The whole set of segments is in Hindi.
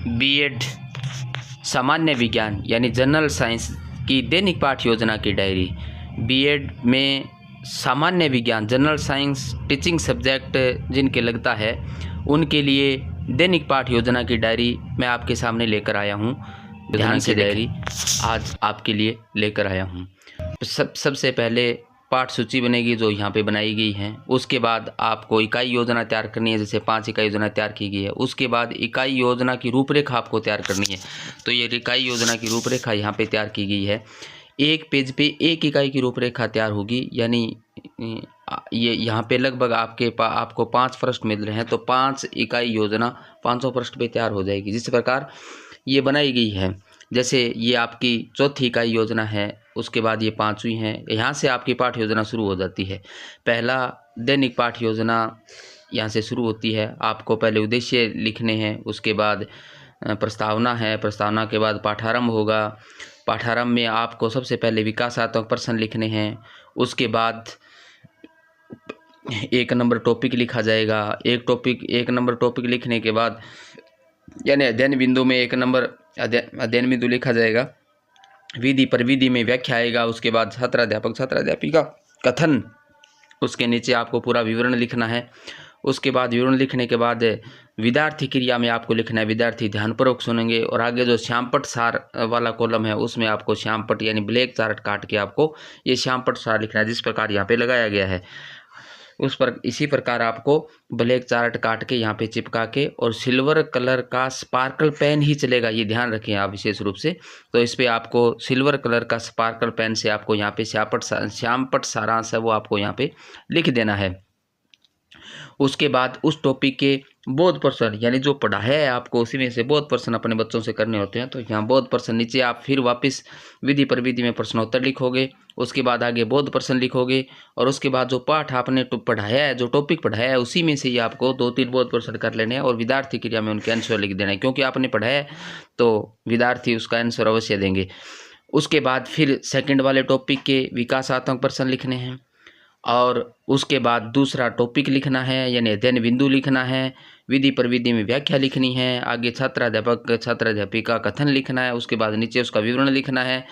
बीएड सामान्य विज्ञान यानी जनरल साइंस की दैनिक पाठ योजना की डायरी। बीएड में सामान्य विज्ञान जनरल साइंस टीचिंग सब्जेक्ट जिनके लगता है उनके लिए दैनिक पाठ योजना की डायरी मैं आपके सामने लेकर आया हूँ। ध्यान से डायरी आज आपके लिए लेकर आया हूँ। सबसे पहले पाठ सूची बनेगी जो यहाँ पे बनाई गई है। उसके बाद आपको इकाई योजना तैयार करनी है, जैसे 5 इकाई योजना तैयार की गई है। उसके बाद इकाई योजना की रूपरेखा आपको तैयार करनी है, तो ये इकाई योजना की रूपरेखा यहाँ पे तैयार की गई है। एक पेज पे एक इकाई की रूपरेखा तैयार होगी, यानी ये यहाँ पे लगभग आपको 5 पृष्ठ मिल रहे हैं, तो 5 इकाई योजना 500 पृष्ठ पे तैयार हो जाएगी। जिस प्रकार ये बनाई गई है, जैसे ये आपकी चौथी इकाई योजना है, उसके बाद ये 5वीं है। यहाँ से आपकी पाठ योजना शुरू हो जाती है। पहला दैनिक पाठ योजना यहाँ से शुरू होती है। आपको पहले उद्देश्य लिखने हैं, उसके बाद प्रस्तावना है, प्रस्तावना के बाद पाठारंभ होगा। पाठारंभ में आपको सबसे पहले विकासात्मक प्रश्न लिखने हैं। उसके बाद 1 नंबर टॉपिक लिखा जाएगा। एक नंबर टॉपिक लिखने के बाद यानी अध्ययन बिंदु में 1 नंबर अध्ययन बिंदु लिखा जाएगा। विधि पर विधि में व्याख्या आएगा। उसके बाद छात्राध्यापक छात्राध्यापिका कथन, उसके नीचे आपको पूरा विवरण लिखना है। उसके बाद विवरण लिखने के बाद विद्यार्थी क्रिया में आपको लिखना है, विद्यार्थी ध्यानपूर्वक सुनेंगे। और आगे जो श्यामपट्ट सार वाला कॉलम है उसमें आपको श्यामपट्ट यानी ब्लैक चार्ट काट के आपको ये श्यामपट्ट सार लिखना है, जिस प्रकार यहाँ पे लगाया गया है उस पर इसी प्रकार आपको ब्लैक चार्ट काट के यहाँ पे चिपका के, और सिल्वर कलर का स्पार्कल पेन ही चलेगा, ये ध्यान रखें आप विशेष रूप से। तो इस पे आपको सिल्वर कलर का स्पार्कल पेन से आपको यहाँ पे श्यामपट्ट सारांश है वो आपको यहाँ पे लिख देना है। उसके बाद उस टॉपिक के बोध प्रश्न यानी जो पढ़ा है आपको उसी में से बोध प्रश्न अपने बच्चों से करने होते हैं, तो यहाँ बोध प्रश्न नीचे आप फिर वापस विधि पर विधि में प्रश्नोत्तर लिखोगे। उसके बाद आगे बोध प्रश्न लिखोगे, और उसके बाद जो पाठ आपने पढ़ाया है, जो टॉपिक पढ़ाया है उसी में से ही आपको 2-3 बोध प्रश्न कर लेने हैं और विद्यार्थी क्रिया में उनके आंसर लिख देना है, क्योंकि आपने पढ़ाया है तो विद्यार्थी उसका आंसर अवश्य देंगे। उसके बाद फिर सेकंड वाले टॉपिक के विकासात्मक प्रश्न लिखने हैं, और उसके बाद दूसरा टॉपिक लिखना है यानी अध्ययन बिंदु लिखना है। विधि पर विधि में व्याख्या लिखनी है। आगे छात्राध्यापक छात्राध्यापिका कथन लिखना है। उसके बाद नीचे उसका विवरण लिखना है।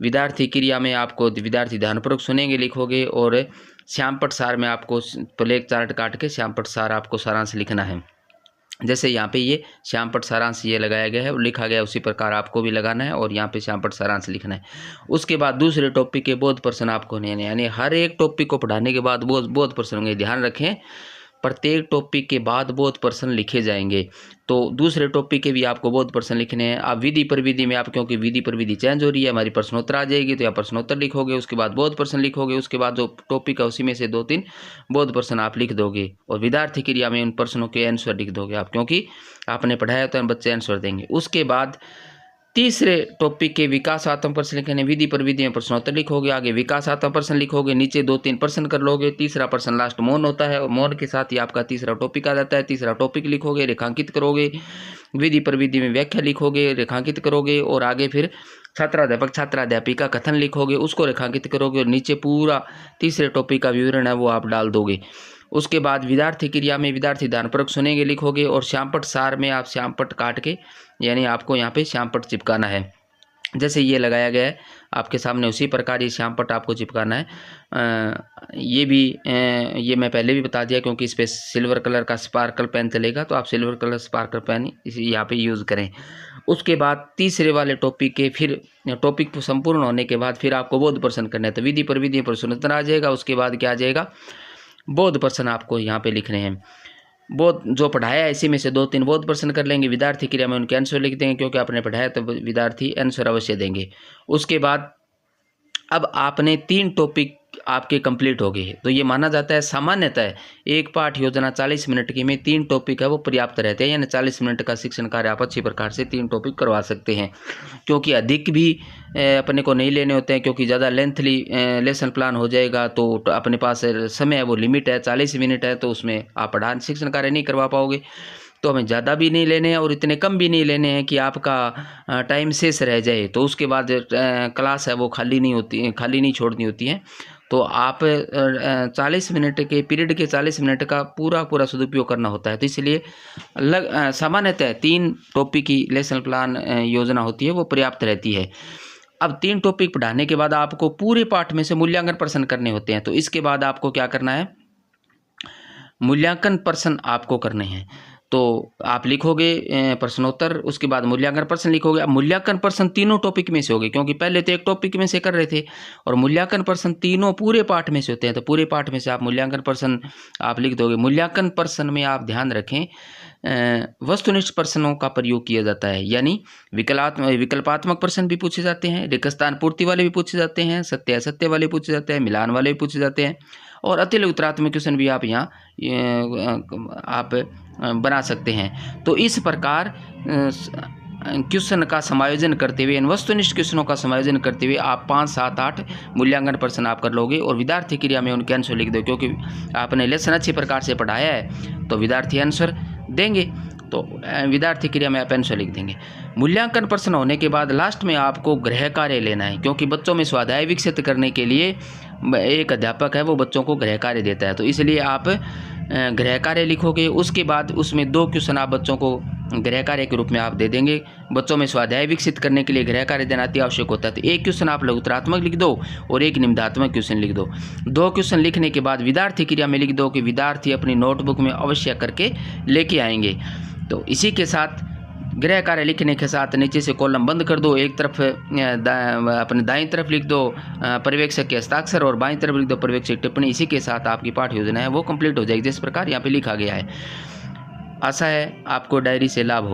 विद्यार्थी क्रिया में आपको विद्यार्थी ध्यानपूर्वक सुनेंगे लिखोगे, और श्यामपट्ट सार में आपको ब्लैक चार्ट काट के श्यामपट्ट सार आपको सारांश लिखना है। जैसे यहाँ पे ये श्यामपट्ट सारांश ये लगाया गया है और लिखा गया है, उसी प्रकार आपको भी लगाना है और यहाँ पे श्यामपट्ट सारांश लिखना है। उसके बाद दूसरे टॉपिक के बोध प्रश्न आपको नहीं, यानी हर एक टॉपिक को पढ़ाने के बाद बोध प्रश्न होंगे। ध्यान रखें, प्रत्येक टॉपिक के बाद बोध प्रश्न लिखे जाएंगे, तो दूसरे टॉपिक के भी आपको बोध प्रश्न लिखने हैं। आप विधि पर विधि में आप क्योंकि विधि पर विधि चेंज हो रही है, हमारी प्रश्नोत्तर आ जाएगी, तो या प्रश्नोत्तर लिखोगे, उसके बाद बोध प्रश्न लिखोगे। उसके बाद जो टॉपिक है उसी में से 2-3 बोध प्रश्न आप लिख दोगे, और विद्यार्थी क्रिया में उन प्रश्नों के आंसर लिख दोगे आप, क्योंकि आपने पढ़ाया तो बच्चे आंसर देंगे। उसके बाद तीसरे टॉपिक के विकासात्मक प्रश्न लिखने, विधि पर विधि में प्रश्नोत्तर लिखोगे। आगे विकासात्मक प्रश्न लिखोगे, नीचे 2-3 प्रश्न कर लोगे। तीसरा प्रश्न लास्ट मौन होता है, और मौन के साथ ही आपका तीसरा टॉपिक आ जाता है। तीसरा टॉपिक लिखोगे, रेखांकित करोगे, विधि पर विधि में व्याख्या लिखोगे, रेखांकित करोगे, और आगे फिर छात्राध्यापक छात्राध्यापिका कथन लिखोगे, उसको रेखांकित करोगे, और नीचे पूरा तीसरे टॉपिक का विवरण है वो आप डाल दोगे। उसके बाद विद्यार्थी क्रिया में विद्यार्थी ध्यानपूर्वक सुनेंगे लिखोगे, और श्यामपट्ट सार में आप श्यामपट्ट काट के यानी आपको यहाँ पे श्यामपट्ट चिपकाना है। जैसे ये लगाया गया है आपके सामने उसी प्रकार ये श्यामपट्ट आपको चिपकाना है। ये मैं पहले भी बता दिया, क्योंकि इस पर सिल्वर कलर का स्पार्कल पेन चलेगा, तो आप सिल्वर कलर स्पार्कल पेन यहाँ पे यूज़ करें। उसके बाद तीसरे वाले टॉपिक के फिर टॉपिक संपूर्ण होने के बाद फिर आपको बोध प्रश्न करना है, तो विधि पर विधि प्रश्नोत्तर आ जाएगा। उसके बाद क्या आ जाएगा, बोध प्रश्न आपको यहाँ पे लिखने हैं। बोध जो पढ़ाया है इसी में से 2-3 बोध प्रश्न कर लेंगे। विद्यार्थी क्रिया में उनके आंसर लिख देंगे, क्योंकि आपने पढ़ाया तो विद्यार्थी आंसर अवश्य देंगे। उसके बाद अब आपने 3 टॉपिक आपके कंप्लीट हो गए, तो ये माना जाता है सामान्यतः एक पाठ योजना 40 मिनट की में 3 टॉपिक है वो पर्याप्त रहते हैं, यानी 40 मिनट का शिक्षण कार्य आप अच्छी प्रकार से 3 टॉपिक करवा सकते हैं, क्योंकि अधिक भी अपने को नहीं लेने होते हैं, क्योंकि ज़्यादा लेंथली लेसन प्लान हो जाएगा तो अपने पास समय है वो लिमिट है 40 मिनट है, तो उसमें आप पढ़ान शिक्षण कार्य नहीं करवा पाओगे। तो हमें ज़्यादा भी नहीं लेने हैं और इतने कम भी नहीं लेने हैं कि आपका टाइम शेष रह जाए, तो उसके बाद क्लास है वो खाली नहीं छोड़नी होती है। तो आप 40 मिनट के पीरियड के 40 मिनट का पूरा सदुपयोग करना होता है। तो इसलिए सामान्यतः 3 टॉपिक की लेसन प्लान योजना होती है, वो पर्याप्त रहती है। अब 3 टॉपिक पढ़ाने के बाद आपको पूरे पाठ में से मूल्यांकन प्रश्न करने होते हैं। तो इसके बाद आपको क्या करना है, मूल्यांकन प्रश्न आपको करने हैं। तो आप लिखोगे प्रश्नोत्तर, उसके बाद मूल्यांकन प्रश्न लिखोगे। अब मूल्यांकन प्रश्न तीनों टॉपिक में से होंगे, क्योंकि पहले तो एक टॉपिक में से कर रहे थे, और मूल्यांकन प्रश्न तीनों पूरे पाठ में से होते हैं। तो पूरे पाठ में से आप मूल्यांकन प्रश्न आप लिख दोगे। मूल्यांकन प्रश्न में आप ध्यान रखें, वस्तुनिष्ठ प्रश्नों का प्रयोग किया जाता है, यानी विकल्पात्मक प्रश्न भी पूछे जाते हैं, रिक्त स्थान पूर्ति वाले भी पूछे जाते हैं, सत्य असत्य वाले पूछे जाते हैं, मिलान वाले भी पूछे जाते हैं, और अतिरिक्त उत्तरात्मक क्वेश्चन भी आप यहाँ आप बना सकते हैं। तो इस प्रकार क्वेश्चन का समायोजन करते हुए, इन वस्तुनिष्ठ क्वेश्चनों का समायोजन करते हुए आप 5, 7, 8 मूल्यांकन प्रश्न आप कर लोगे, और विद्यार्थी क्रिया में उनके आंसर लिख दो। क्योंकि आपने लेसन अच्छी प्रकार से पढ़ाया है तो विद्यार्थी आंसर देंगे, तो विद्यार्थी क्रिया में आप आंसर लिख देंगे। मूल्यांकन प्रश्न होने के बाद लास्ट में आपको गृह कार्य लेना है, क्योंकि बच्चों में स्वाध्याय विकसित करने के लिए एक अध्यापक है वो बच्चों को गृह कार्य देता है। तो इसलिए आप गृह कार्य लिखोगे, उसके बाद उसमें 2 क्वेश्चन आप बच्चों को गृह कार्य के रूप में आप दे देंगे। बच्चों में स्वाध्याय विकसित करने के लिए गृह कार्य देना अति आवश्यक होता है। तो एक क्वेश्चन आप लघुत्तरात्मक लिख दो और एक निबंधात्मक क्वेश्चन लिख दो। 2 क्वेश्चन लिखने के बाद विद्यार्थी क्रिया में लिख दो कि विद्यार्थी अपनी नोटबुक में अवश्य करके लेके आएंगे। तो इसी के साथ गृह कार्य लिखने के साथ नीचे से कॉलम बंद कर दो। एक तरफ अपने दाईं तरफ लिख दो पर्यवेक्षक के हस्ताक्षर, और बाईं तरफ लिख दो पर्यवेक्षक टिप्पणी। इसी के साथ आपकी पाठ्य योजना है वो कंप्लीट हो जाएगी, जिस प्रकार यहाँ पे लिखा गया है। आशा है आपको डायरी से लाभ होगा।